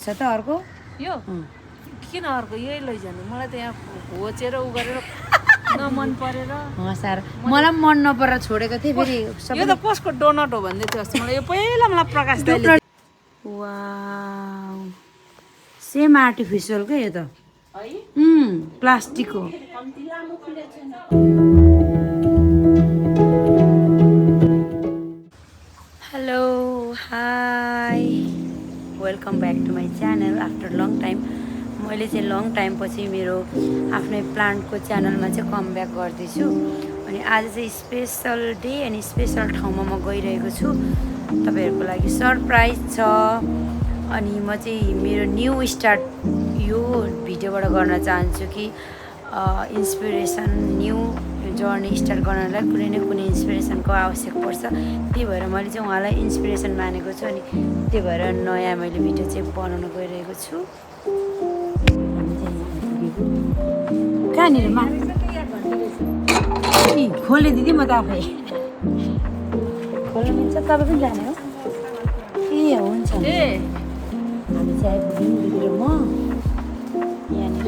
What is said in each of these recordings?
छ त अर्को यो किन अर्को यही लैजानु मलाई त यहाँ घोचेर उ गरेर नमन परेर हँसाएर मलाई पनि मन नपरेर छोडेको थिएँ फेरि यो त कसको डोनट हो भन्दै थियो अस्ति मलाई यो पहिला मलाई प्रकाश दाइले वाउ सेम आर्टिफिसियल क्या यो त प्लास्टिक हो hello hi welcome back to my channel after long time मैले चाहिँ लङ टाइम पछि मेरो आफ्नै प्लान्टको च्यानलमा चाहिँ कम ब्याक गर्दैछु अनि आज चाहिँ स्पेसल डे अनि स्पेसल ठाउँमा म गइरहेको छु तपाईँहरूको लागि सरप्राइज छ अनि म चाहिँ मेरो न्यू स्टार्ट यो भिडियोबाट गर्न चाहन्छु कि इन्सपिरेसन न्यू जर्नी स्टार्ट गर्नलाई कुनै न कुनै इन्सपिरेसनको आवश्यक पर्छ त्यही भएर मैले चाहिँ उहाँलाई इन्सपिरेसन मानेको छु अनि त्यही भएर नयाँ मैले भिडियो चाहिँ बनाउन गइरहेको छु कहाँनिर खोले दिदी म त आफै खोल्नु मिल्छ तपाईँ पनि जाने हो ए हुन्छ हामी चाहिँ आइपुग्यौँ दिदी र म यहाँनिर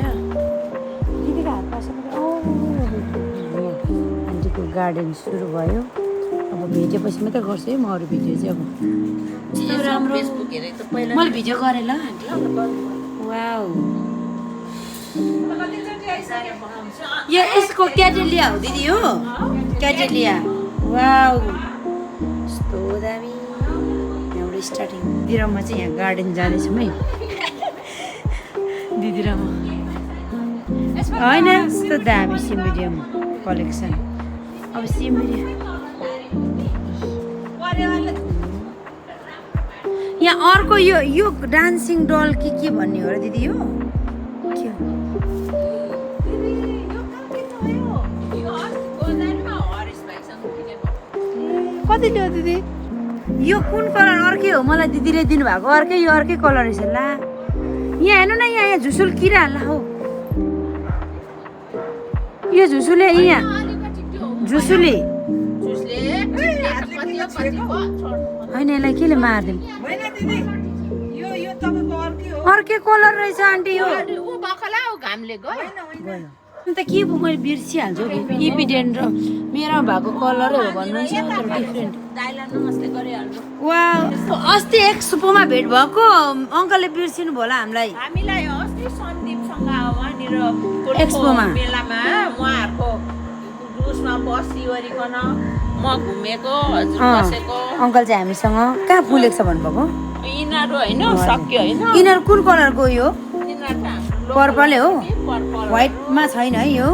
दिदीको हात पास आन्टीको गार्डन सुरु भयो अब भेटेपछि मात्रै गर्छु है म अरू भिडियो चाहिँ अब यस्तो राम्रो मैले भिडियो गरेँ ल आन्टी वाउ यो यसको क्याटेलिया हो दिदी हो क्याटेलिया वाउ यस्तो दामी यहाँबाट स्टार्टिङ दिदी र म चाहिँ यहाँ गार्डन जाँदैछौँ है दिदी र म होइन यस्तो दामी सिम्बिडियम कलेक्सन अब सिम्बिडियम यहाँ अर्को यो डान्सिङ डल के भन्ने हो र दिदी यो के हो कति ल्यायो दिदी यो कुन कलर अर्कै हो मलाई दिदीले दिनुभएको अर्कै यो अर्कै कलर रहेछ ला यहाँ हेर्नु न यहाँ झुसुल किरा ला हो यो झुसुले यहाँ झुसुले होइन यसलाई केले मारिदिउँ अर्कै कलर रहेछ आन्टी यो अन्त के पो मैले बिर्सिहाल्छु इपिडेन्ट र मेरो भएको कलरै हो भन्नुहुन्छ तर डिफ्रेन्ट वा अस्ति एक्सपोमा भेट भएको अङ्कलले बिर्सिनु भयो होला हामीलाई एक्सपोमा उहाँहरूको उसमा बसिवरिकन म घुमेको हजुर बसेको अङ्कल चाहिँ हामीसँग कहाँ फुलेको छ भन्नुभएको यिनीहरू होइन सक्यो होइन यिनीहरू कुन कलरको यो पर्पलै हो व्हाइटमा छैन है यो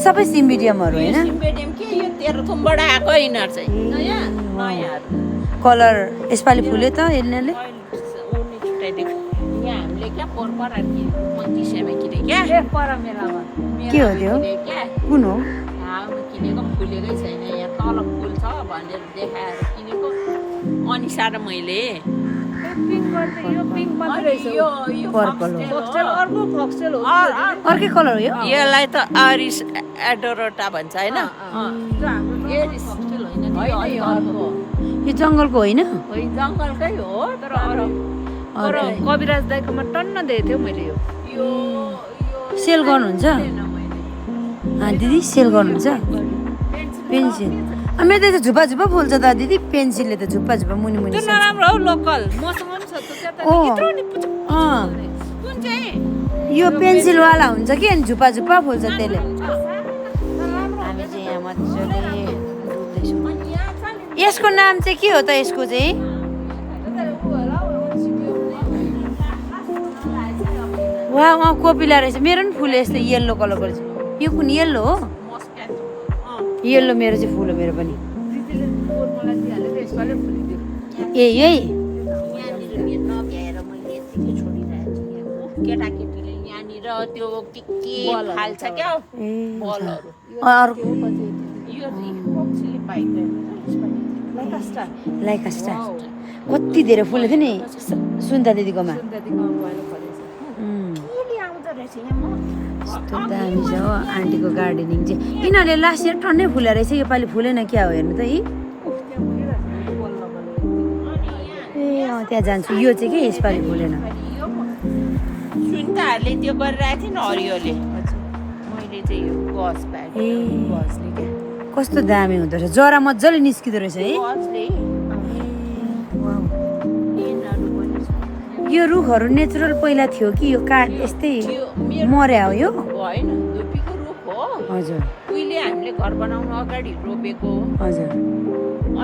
सबै सिम्बिडियमहरू होइन तेह्रथुमबाट आएको यिनीहरू चाहिँ कलर यसपालि फुल्यो त यिनीहरूले के हो त्यो कुन हो किनेको फुलेकै छैन यहाँ तल फुल छ भनेर देखाएर किनेको अनिसा र मैले अर्कै कलर हो यसलाई त आरिस एडोरोटा भन्छ होइन यो जङ्गलको होइन जङ्गलकै हो तर कविराज दाइकोमा टन्न दिएको थियो मैले यो सेल गर्नुहुन्छ दिदी सेल गर्नुहुन्छ पेन्सिल मेरो त झुपा झुपा फुल्छ त दिदी पेन्सिलले त झुप्पा झुप्पा मुनि मुनि नराम्रो हो लोकल मसँग पनि छ कुन चाहिँ यो पेन्सिलवाला हुन्छ कि अनि झुप्पा झुप्पा फुल्छ त्यसले हामी चाहिँ यहाँ मजाले डुब्दैछौँ यसको नाम चाहिँ के हो त यसको चाहिँ वा कोपिला रहेछ मेरो पनि फुल यस्तो येल्लो कलरको रहेछ यो कुन येल्लो हो येल्लो मेरो चाहिँ फुल हो मेरो पनि ए यही केटाकेटीले यहाँनिर त्यो के हाल्छ क्या लाइका स्टार कति धेरै फुलेको थियो नि सुन्दा दिदीकोमा यस्तो दामी छ हो आन्टीको गार्डनिङ चाहिँ यिनीहरूले लास्ट इयर टन्नै फुले रहेछ योपालि फुलेन क्या हो हेर्नु त यी त्यहाँ जान्छु यो चाहिँ के यसपालि फुलेन सुन्ताहरूले त्यो गरिरहेको थियो नि हरियोले मैले चाहिँ यो गज पाएँ ए। गजले क्या कस्तो दामी हुँदो रहेछ जरा मजाले निस्किँदो रहेछ है गजले वाउ। यिनीहरू पनि छ। यो रुखहरू नेचुरल पहिला थियो कि यो काठ यस्तै यो मेरो मर्या हो यो होइन धुपीको रुख हो हजुर उहिले हामीले घर बनाउनु अगाडि रोपेको हजुर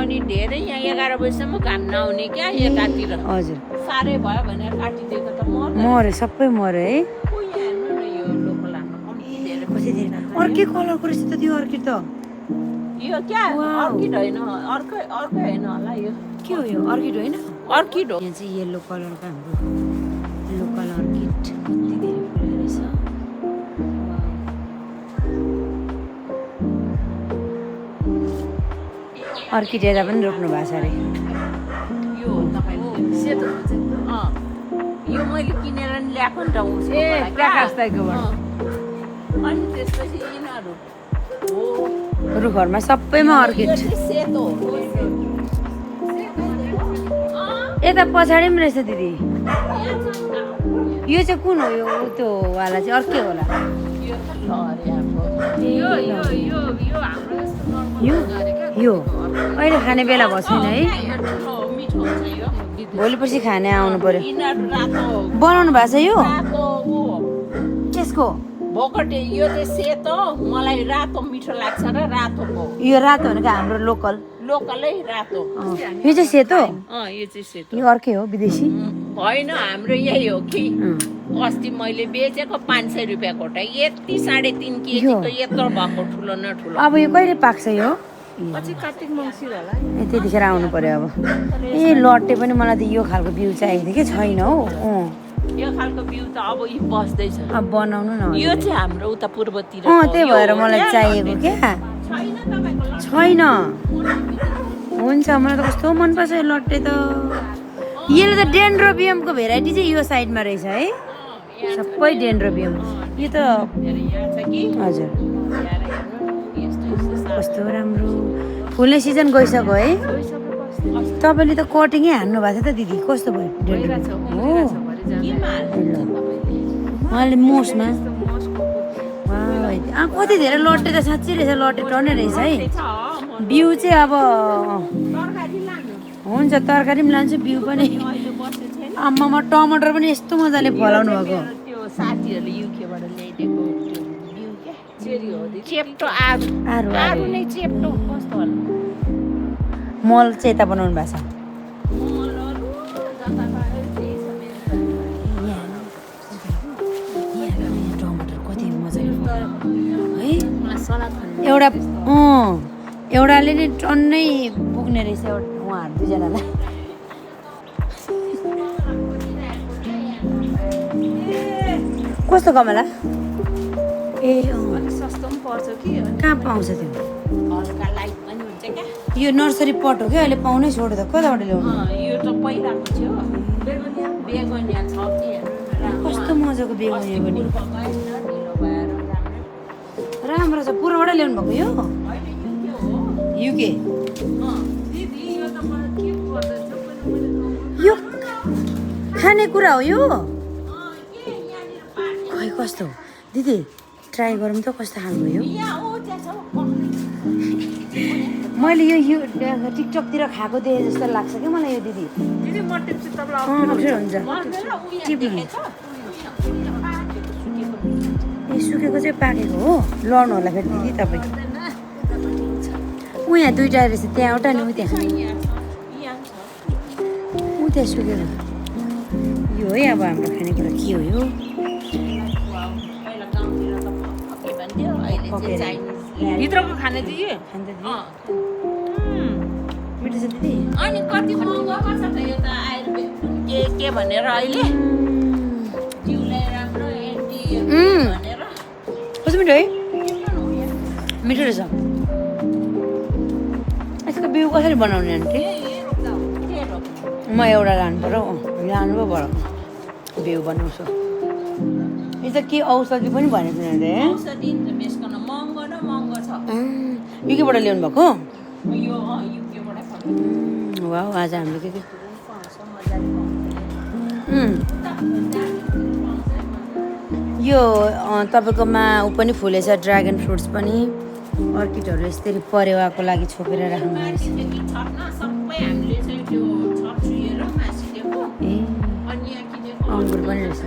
अनि धेरै यहाँ 11 बजीसम्म घाम नआउने क्या एकातिर हजुर साह्रै भयो भनेर काटिदिएको त मर्यो सबै मर्यो है कोही हेर्नु न यो लोकलामा कम्ती धेरै कति दिन अर्कै कलरको रहेछ त त्यो अर्किड त यो क्या वाउ। अर्किड होइन अर्कै होइन होला यो के हो यो अर्किड होइन अर्किड हो यहाँ चाहिँ येल्लो कलरको हाम्रो लोकल अर्किड कति धेरै फुलेको रहेछ वाउ। अर्किड यता पनि रोप्नु भएको छ अरे यो हो तपाईँको सेतो यो मैले किनेर नि ल्याएको नि त उसको प्रकाश दाइकोबाट। अनि त्यसपछि यिनीहरू हो रुखहरूमा सबैमा अर्किड यो चाहिँ सेतो हो यता पछाडि पनि रहेछ दिदी यो चाहिँ कुन हो यो त्यो वाला चाहिँ अर्कै होला यो त लहरे हाम्रो यो हाम्रो जस्तो normal यो अहिले खाने बेला भएको छैन है यो ठुलो मिठो हुन्छ यो भोलि पर्सि खाने आउनु पर्यो यिनीहरू रातो बनाउनु भएको छ यो रातो ऊ त्यसको भोकटे यो चाहिँ सेतो मलाई रातो मिठो लाग्छ र रातोको यो रातो भनेको हाम्रो लोकल लोकलै रातो यो चाहिँ सेतो यो चाहिँ सेतो यो अर्कै हो विदेशी होइन हाम्रो यही हो कि अस्ति मैले बेचेको 500 रुपियाँ गोटा यति 3.5 केजीको यत्रो भएको ठुलो न ठुलो अब यो कहिले पाक्छ यो पछि कार्तिक मङ्सिर होला त्यतिखेर आउनु पर्यो अब ए लट्टे पनि मलाई त यो खालको बिउ चाहिएको थियो कि छैन हौ यो खालको बिउ त अब यी बस्दैछ अब बनाउनु न यो चाहिँ हाम्रो उता पूर्वतिर त्यही भएर मलाई चाहिएको क्या छैन तपाईँको छैन हुन्छ मलाई त कस्तो मनपर्छ यो लट्टे त यसले त डेन्ड्रोबियमको भेराइटी चाहिँ यो साइडमा रहेछ है सबै डेन्ड्रोबियम यो त यहाँ छ कि हजुर यहाँ यस्तो कस्तो राम्रो फुल्ने सिजन गइसक्यो है तपाईँले त कटिङै हान्नु भएको थियो त दिदी कस्तो भयो डेन्ड्रोबियम हो उहाँले मोसमा कति धेरै लट्टे त साँच्चै रहेछ लट्टे टर्ने रहेछ है बिउ चाहिँ अब हुन्छ तरकारी पनि लान्छु बिउ पनि आम्मामा टमाटर पनि यस्तो मजाले फलाउनु भएको त्यो साथीहरूले युकेबाट ल्याइदिएको बिउ क्या चेरी हो चेप्टो आरु आरु आरु नै चेप्टो कस्तो होला मल चाहिँ यता बनाउनु भएको छ मलहरू जता पायो त्यही छ मेरो। टमाटर कति मजाले है मलाई सलाद खानु एउटाले नै टन्नै पुग्ने रहेछ उहाँहरू दुईजनालाई कस्तो कमला ए सस्तो पनि पर्छ कि कहाँ पाउँछ त्यो हल्का लाइट पनि हुन्छ क्या यो नर्सरी पट हो क्या अहिले पाउनै छोड्यो त कताबाट ल्याउनु यो त पहिलाको थियो बेगोनिया छ कि कस्तो मजाको बेगुनिया पनि ढिलो भएर राम्रो छ पुराबाट ल्याउनु भएको यो युके दिदी यो त मलाई के गर्दैछ पनि यो खाने कुरा हो यो खै कस्तो दिदी ट्राई गरौँ त कस्तो खालको यो मैले यो टिकटकतिर खाएको देखेँ जस्तो लाग्छ क्या मलाई यो दिदी अप्ठ्यारो हुन्छ टिप्नु ए सुकेको चाहिँ पाकेको हो लड्नु होला फेरि दिदी तपाईँ ऊ यहाँ दुइटा रहेछ त्यहाँ एउटा नि ऊ त्यहाँ सुकेको यो है अब हाम्रो खानेकुरा के हो यो भित्रको खाने चाहिँ के खान्छ दिदी मिठो छ दिदी अनि कति महँगो पर्छ त यो त आयुर्वेद के भनेर अहिले जिउलाई राम्रो एन्टी भनेर कस्तो मिठो है मिठो रहेछ यसको बिउ कसरी बनाउने आन्टी म एउटा लानु पऱ्यो लानु पो पऱ्यो बिउ बनाउँछु यो त के औषधि पनि भनेको थिएन औषधि बेसकन महँगो न महँगो छ युकेबाट ल्याउनु भएको यो युकेबाट वा आज हाम्रो के यो तपाईँकोमा ऊ पनि फुलेछ ड्रागन फ्रुट्स पनि अर्किडहरू यसरी परेवाको लागि छोपेर राख्नु भएको छ। ए अङ्गुर पनि रहेछ।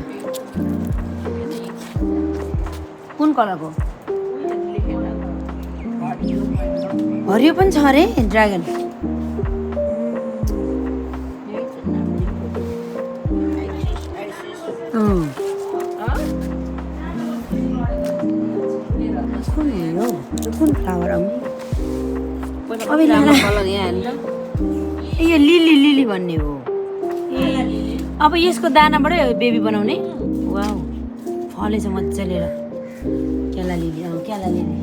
कुन कलरको? हरियो पनि छ अरे ड्रागन। कुन हो यो? कुन फ्लावर आउने? ए यो लिली लिली भन्ने हो। अब यसको दानाबाटै बेबी बनाउने। वाउ फलेछ मजाले। केला लिली केला लिली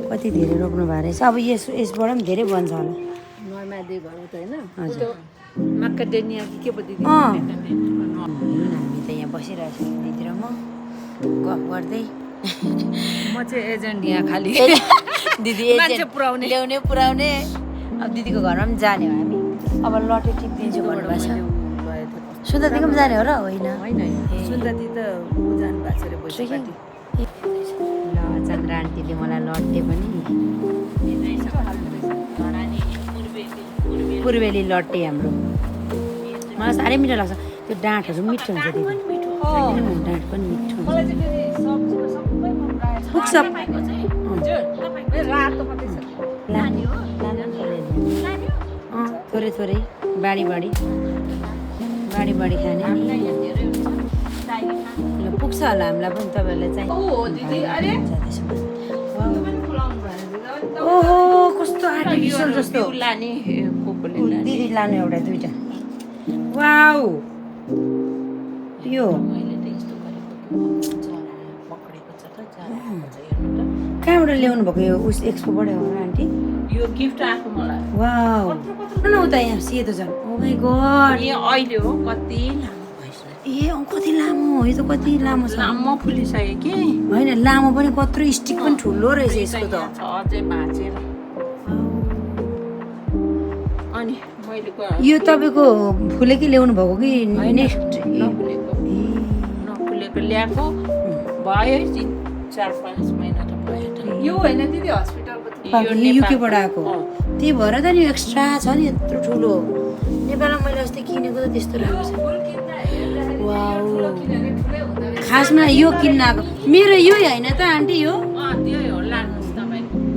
कति धेरै रोप्नु भएको रहेछ। अब यसबाट पनि धेरै बन्छ होला। नर्मादी घर त होइन हजुर माकाडेनिया के पो दिदी हामी त यहाँ बसिरहेको छौँ दिदी र म गफ गर्दै। म चाहिँ एजेन्ट यहाँ खालि दिदी मान्छे पुऱ्याउने ल्याउने पुऱ्याउने। अब दिदीको घरमा पनि जाने हो हामी। अब लटे टिपिदिन्छु भन्नुभएको छ। सुन्दरतीको पनि जाने हो र? होइन सुन्दरती त जानु भएको छ अरे पैसापट्टि। ल चन्द्र आन्टीले मलाई लट्टे पनि पूर्वेली लट्टे हाम्रो मलाई साह्रै मिठो लाग्छ। त्यो डाँठहरू मिठो हुन्छ दिदी। डाँठ पनि मिठो हुन्छ। पुग्छ थोरै थोरै बाडी बाडी खाने। पुग्छ होला हामीलाई पनि तपाईँहरूलाई चाहिँ। ओहो कस्तो आर्टिफिसियल जस्तो। दिदी लानु एउटा दुइटा। वाउ यो कहाँबाट ल्याउनु भएको? यो उस एक्सपोबाटै हो आन्टी? यो गिफ्ट आएको मलाई। वाउ न उता यहाँ सेतो छ। ओ माई गॉड अहिले हो कति ए कति लामो हो यो त। कति लामो छ। लामो फुलिसक्यो कि होइन लामो पनि कत्रो स्टिक पनि ठुलो रहेछ यसको त। अझै भाँचेर अनि मैले यो तपाईँको फुलेकै ल्याउनु भएको कि नेक्स्ट? नफुलेको ल्याएको भयो 4-5 महिना त भयो। यो होइन दिदी हस्पिटलको युकेबाट आएको। त्यही भएर त नि एक्स्ट्रा छ नि यत्रो ठुलो। नेपालमा मैले अस्ति किनेको त त्यस्तो राम्रो छ। वाउ खासमा यो किन्न आएको मेरो यो होइन त आन्टी? यो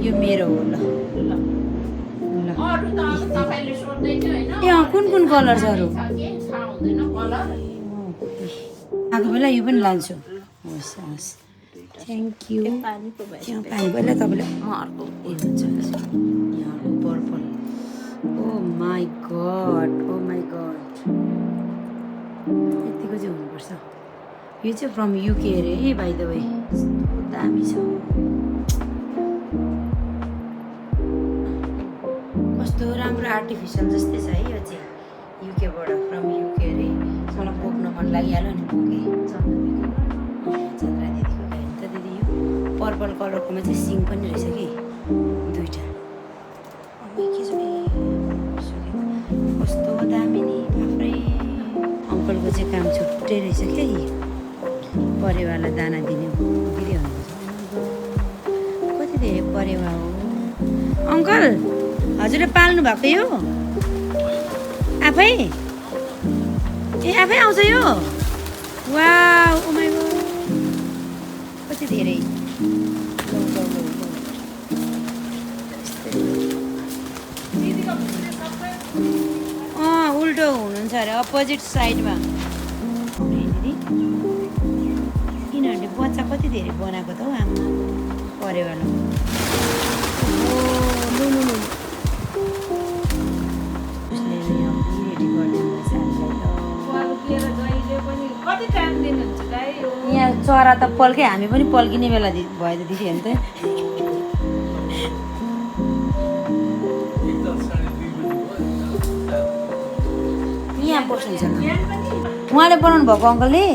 यो मेरो हो। ल ए कुन कुन कलर छ अरू? आएको बेला यो पनि लान्छु। हस् हस् थ्याङ्क यू। पानी पहिला तपाईँले अर्को ए हुन्छ यहाँ अर्को पर्पल। ओ माई गड यतिको चाहिँ हुनुपर्छ। यो चाहिँ फ्रम युके अरे है बाइ द वे। दामी छ। कस्तो राम्रो आर्टिफिसियल जस्तै छ है यो चाहिँ। युकेबाट फ्रम युके अरे। मलाई बोक्न मन लागिहाल्यो नि बोकेँ। चन्द्रा दिदीको गाडी त दिदी यो पर्पल कलरकोमा चाहिँ सिङ पनि रहेछ कि दुइटा। कस्तो दामी नि बाफ्रै। अङ्कलको चाहिँ काम छुट्टै रहेछ क्या। परेवालाई दाना दिने दिइरहनुहुन्छ। कति धेरै परेवा हो अङ्कल? हजुरले पाल्नु भएको यो आफै? ए आफै आउँछ यो? वाउ ओ माई गॉड कति धेरै। उल्टो हुनुहुन्छ अरे अपोजिट साइडमा। दिदी यिनीहरूले बच्चा कति धेरै बनाएको त हौ आमा परेवाला। यहाँ चरा त पल्के हामी पनि पल्किने बेला भयो त दिदी होइन त। यहाँ बस्नुहुन्छ उहाँले बनाउनु भएको अङ्कलले?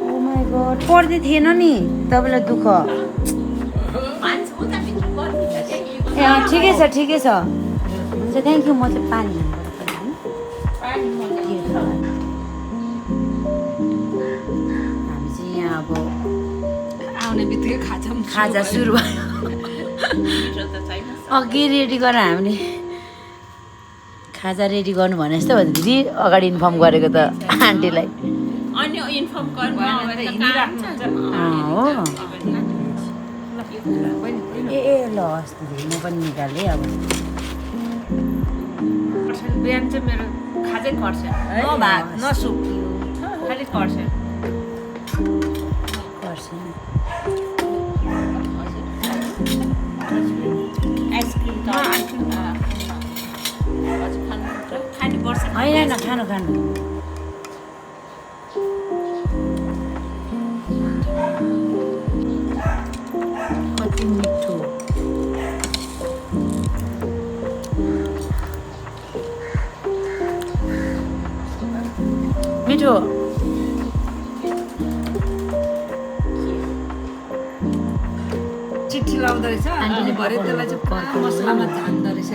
ओ माई गॉड पढ्दै थिएन नि तपाईँलाई दुःख। ए ठिकै छ हुन्छ थ्याङ्क यू। म चाहिँ पानी हामी चाहिँ यहाँ अब आउने बित्तिकै खाजा सुरु भयो अघि रेडी गरेर हामीले खाजा रेडी गर्नु भने जस्तो भयो दिदी अगाडि इन्फर्म गरेको त आन्टीलाई अनि इन्फर्म गर्नु हो ए ल हस् दिदी म पनि निकालेँ अब बिहान चाहिँ मेरो खाजै खर्छ न भात न सुप खालि खर्छ आइसक्रिम खानुपर्छ होइन खानु कति मिठो मिठो चिट्ठी लाउँदो रहेछ अनि भरे त्यसलाई चाहिँ पुरा मसलामा झान्दो रहेछ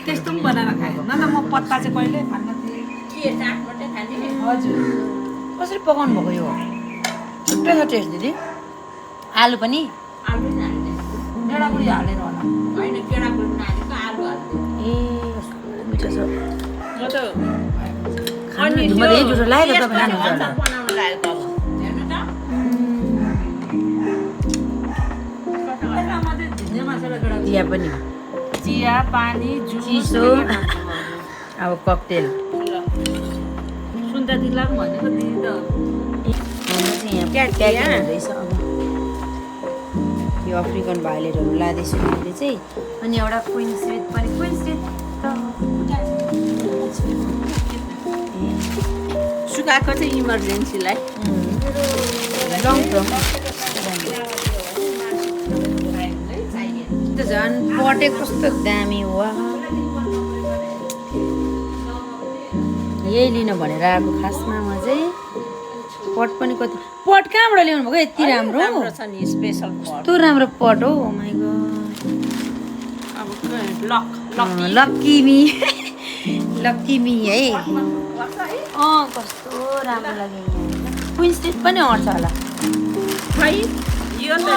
त्यस्तो पनि बनाएर खाएँ न त म पत्ता चाहिँ कहिले खान्न थिएँ के चाट मात्रै खाने हजुर कसरी पकाउनु भएको यो छुट्टै छ टेस्ट दिदी आलु पनि आलु हाल्ने गेडागुडी हालेर होला होइन केडाको नानीको आलु हाल्ने ए कस्तो मिठो छ म त खानु मैले जुठो लाग्यो त तपाईँ खानुहुन्छ होला बनाउनु लागेको अब हेर्नु त चिया पनि चिया पानी जुस चिसो अब ककटेल सुन्दा दिला भनेको दिदी त हाम्रो चाहिँ यहाँ प्याकिङ हुँदैछ अब यो अफ्रिकन भाइलेटहरू लाँदैछु मैले चाहिँ अनि एउटा क्विन स्विट पनि क्विन स्विट सुकाएको चाहिँ इमर्जेन्सीलाई लङ टर्म त झन् पटे कस्तो दामी हो यही लिन भनेर आएको खासमा म चाहिँ पट पनि कति पट कहाँबाट ल्याउनु भएको यति राम्रो छ नि स्पेसल पट कस्तो राम्रो पट हो माइ गॉड अब lock lucky me lucky me है कस्तो राम्रो लाग्यो क्विन स्ट्रिट पनि अट्छ होला खै यो त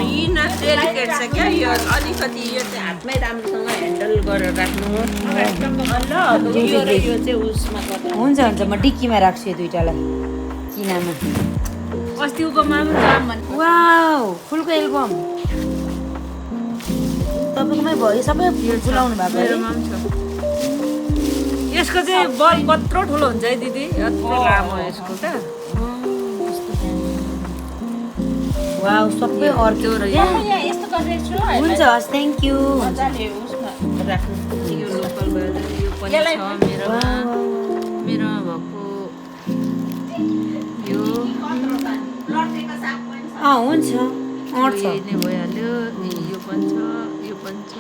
यिन डेलिकेट छ क्या यो अलिकति यो चाहिँ हातमै राम्रोसँग ह्यान्डल गरेर राख्नु ल यो र यो चाहिँ उसमा गर्दा हुन्छ म डिक्कीमा राख्छु यो दुइटालाई चिनामा अस्ति उकोमा पनि जाम भने वाउ फुलको एल्बम तपाईँकोमै भयो सबै फुलाउनु भएको मेरोमा पनि छ यसको चाहिँ बल कत्रो ठुलो हुन्छ है दिदी यत्रो लामो यसको क्या वाउ सबै अर्को यहाँ यस्तो गरेर छु हुन्छ हस् थ्याङ्क यू मजाले उसमा राख्नु यो लोकल भएर यो पनि छ मेरोमा मेरोमा भएको यो हुन्छ अट्छ यही नै भइहाल्यो यो पनि छ यो पनि छ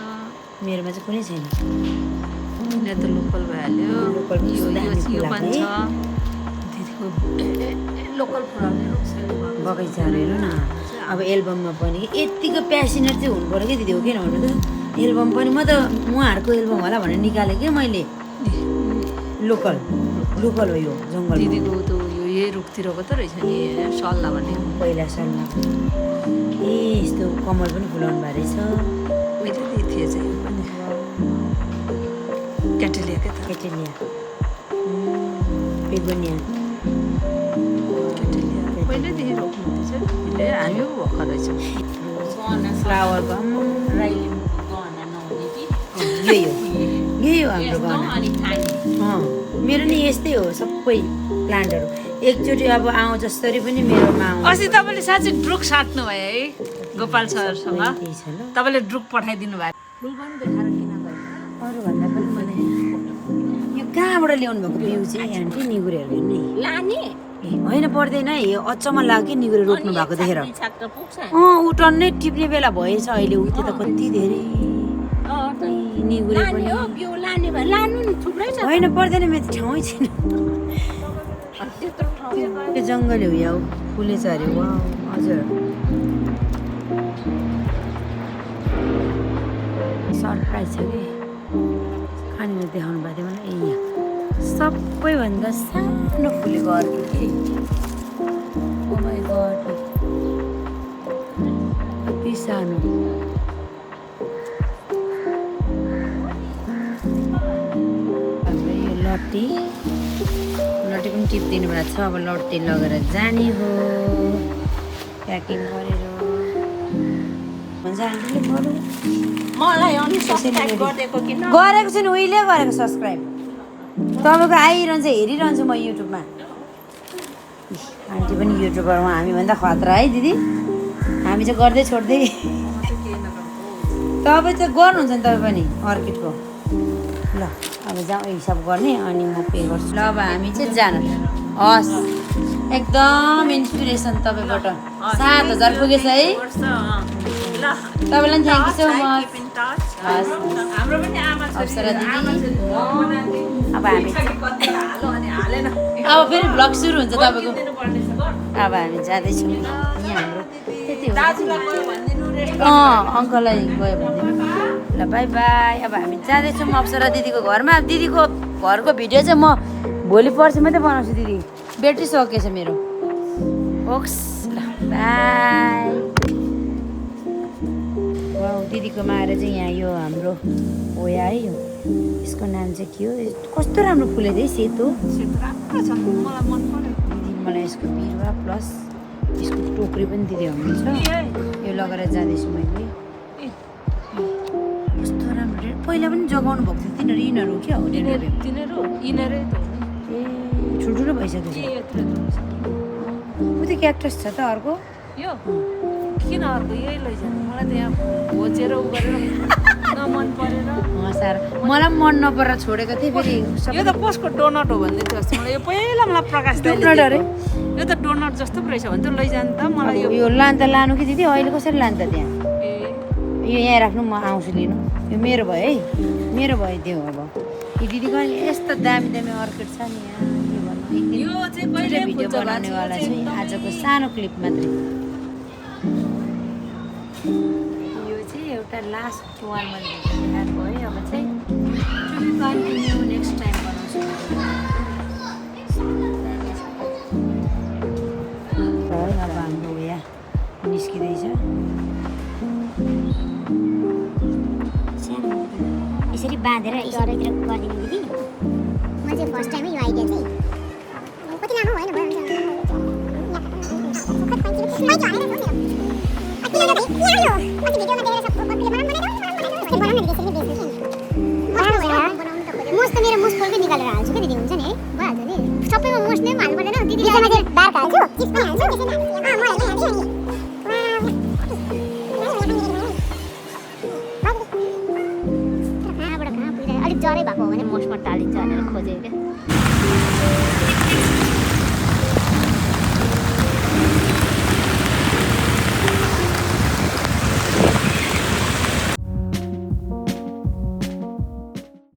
मेरोमा चाहिँ कुनै छैन यहाँ त लोकल भइहाल्यो लोकल यो यो पनि छ है दिदीको लोकल फुलाउने बगैँचाहरू हेर्नु न अब एल्बममा पनि यत्तिको प्यासिनेट चाहिँ हुनु पऱ्यो कि दिदी हो किन भन्नु त एल्बम पनि म त उहाँहरूको एल्बम होला भनेर निकालेँ कि मैले लोकल हो यो जङ्गल दिदीको त यो यही रुखतिरको त रहेछ नि सल्लाह भन्ने पहिला सल्लाह ए यस्तो कमल पनि फुलाउनु भएको रहेछ उहिले दिदी थिएछ यो पनि क्याटेलिया क्या त केटेलिया बेगोनिया क्याटेलिया पहिल्यैदेखि रोप्नुहुँदैछ अहिले हामी पो भर्खर रहेछौँ फ्लावरको राईले गहना नहुने कि यही हो हाम्रो यस्तो गहना अनि खाने मेरो नि यस्तै हो सबै प्लान्टहरू एकचोटि अब आउँ जसरी पनि मेरोमा आउँछ अस्ति तपाईँले साँच्चै ड्रुक साट्नु भयो है गोपाल सरसँग त्यही छ ल तपाईँले ड्रुक पठाइदिनु भयो ड्रुक पनि देखाएर किन गयो अरूभन्दा पनि मलाई यो कहाँबाट ल्याउनु भएको बिउ चाहिँ आन्टी निगुरेहरू नै लाने ए होइन पर्दैन है अचम्म लाग्यो कि निगुरे रोप्नु भएको देखेर छाक त पुग्छ ऊ टन्नै टिप्ने बेला भएछ अहिले उ त्यो त कति धेरै निगुरे लाने पनि हो बिउ लाने भए लानु नि थुप्रै छ होइन पर्दैन मेरो त ठाउँै छैन त्यत्रो ठाउँ त्यो जङ्गल हो या फुलेछ अरे वा हजुर सरप्राइज छ कि अनि देखाउनु भएको थियो मलाई यहाँ सबैभन्दा सानो फुलेको अर्किड के ओ माई गड कति सानो यो लट्टी पनि टिपिदिनु भएको छ अब लट्टी लगेर जाने हो प्याकिङ गरेर हुन्छ आन्टीले बरु मलाई अनि सब्सक्राइब गरिदिएको किन गरेको छु नि उहिले गरेको सब्सक्राइब तपाईँको आइरहन्छ हेरिरहन्छु म युट्युबमा आन्टी पनि युट्युबर हो हामीभन्दा खतरा है दिदी हामी चाहिँ गर्दै छोड्दै तपाईँ चाहिँ गर्नुहुन्छ नि तपाईँ पनि अर्किडको ल अब जाउँ हिसाब गर्ने अनि म पे गर्छु ल अब हामी चाहिँ जानु हस् एकदम इन्सपिरेसन तपाईँबाट 7,000 पुगेछ है तपाईँलाई थ्याङ्क यू सो मच हस् हाम्रो पनि आमा अप्सरा दिदी अब हामी हालेन अब फेरि भ्लग सुरु हुन्छ तपाईँको दिनुपर्ने छ अब हामी जाँदैछौँ यहाँ हाम्रो त्यति हो दाजुलाई गयो भनिदिनु रेस्ट अङ्कललाई गयो भने ल बाई बाई अब हामी जाँदैछौँ अप्सरा दिदीको घरमा अब दिदीको घरको भिडियो चाहिँ म भोलि पर्सि मात्रै बनाउँछु दिदी ब्याट्री सकिएछ मेरो ओक्स ल बाई दिदीकोमा आएर चाहिँ यहाँ यो हाम्रो होया है यो यसको नाम चाहिँ के हो कस्तो राम्रो फुलेको है सेतो राम्रो छ मलाई मन पर्यो दिदी मलाई यसको बिरुवा प्लस यसको टोक्री पनि दिदी हुनुहुन्छ यो लगेर जाँदैछु मैले कस्तो राम्रो पहिला पनि जगाउनु भएको थियो तिनीहरू यिनीहरू क्या हो तिनीहरू यिनीहरू त हो ए ठुल्ठुलो भइसकेको छ नि यत्रो उ त्यो क्याक्टस छ त अर्को यो किन अर्को यही लैजानु मलाई त यहाँ भोचेर उ गरेर नमन परेर साह्रो मलाई पनि मन नपरेर छोडेको थिएँ फेरि यो त कसको डोनट हो भन्दै थियो जस्तो मलाई यो पहिला मलाई प्रकाश दाइले डोनट अरे दिएको। यो त डोनट जस्तो पो रहेछ भने त लैजानु त मलाई यो यो लानु कि दिदी अहिले कसरी लान्छ त्यहाँ ए यो यहाँ राख्नु म आउँछु लिनु यो मेरो भयो है मेरो भयो त्यो अब यो दिदीको अहिले यस्तो दामी दामी अर्किड छ नि यहाँ के भन्नु एक दिन यो चाहिँ छिटै कहिले भिडियो फुल्छ बनाउनेवाला छु आजको सानो क्लिप मात्रै यो चाहिँ एउटा लास्ट वान मैले देखाएको है अब चाहिँ to be continue next time बनाउँछु है अब हाम्रो यहाँ निस्किँदैछ यसरी बाँधेर यसरीतिर गरिदिनु दिदी म चाहिँ फर्स्ट टाइमै यो आइडिया चाहिँ कति लामो होइन मोस्ट त मेरो मोस्ट फोल्कै निकालेर हाल्छु क्या दिदी हुन्छ नि है भइहाल्छ नि सबैमा मोस्ट नै हाल्नु पर्दैन दिदी डार्क हाल्छु चिप्स पनि हाल्छु अलिक जरै भएको हो भने मोस्टमा टालिन्छ भनेर खोजेँ क्या